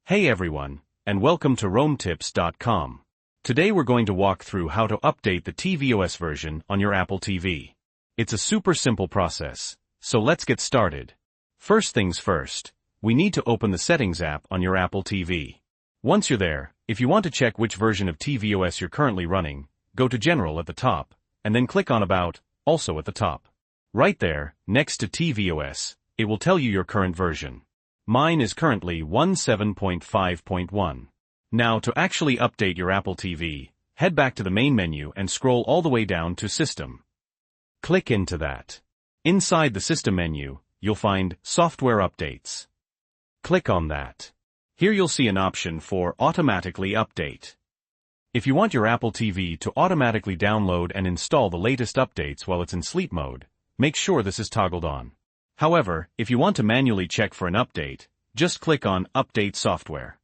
Hey everyone, and welcome to RoamTips.com. Today we're going to walk through how to update the tvOS version on your Apple TV. It's a super simple process, so let's get started. First things first, we need to open the Settings app on your Apple TV. Once you're there, if you want to check which version of tvOS you're currently running, go to General at the top, and then click on About, also at the top. Right there, next to tvOS, it will tell you your current version. Mine is currently 17.5.1. Now to actually update your Apple TV, head back to the main menu and scroll all the way down to System. Click into that. Inside the System menu, you'll find Software Updates. Click on that. Here you'll see an option for Automatically Update. If you want your Apple TV to automatically download and install the latest updates while it's in sleep mode, make sure this is toggled on. However, if you want to manually check for an update, just click on Update Software.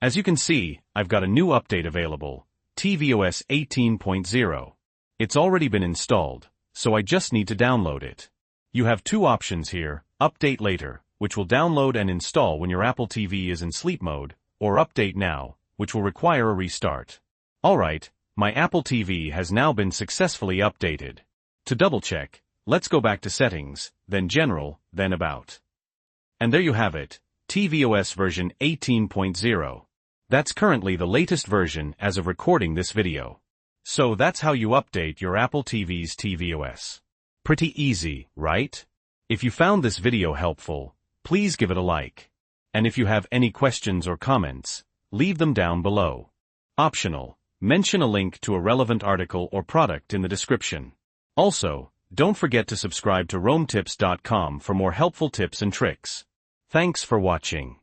As you can see, I've got a new update available, tvOS 18.0. It's already been installed, so I just need to download it. You have two options here, Update Later, which will download and install when your Apple TV is in sleep mode, or Update Now, which will require a restart. Alright, my Apple TV has now been successfully updated. To double-check, let's go back to Settings, then General, then About. And there you have it, tvOS version 18.0. That's currently the latest version as of recording this video. So that's how you update your Apple TV's tvOS. Pretty easy, right? If you found this video helpful, please give it a like. And if you have any questions or comments, leave them down below. Optional, mention a link to a relevant article or product in the description. Also, don't forget to subscribe to RoamTips.com for more helpful tips and tricks. Thanks for watching.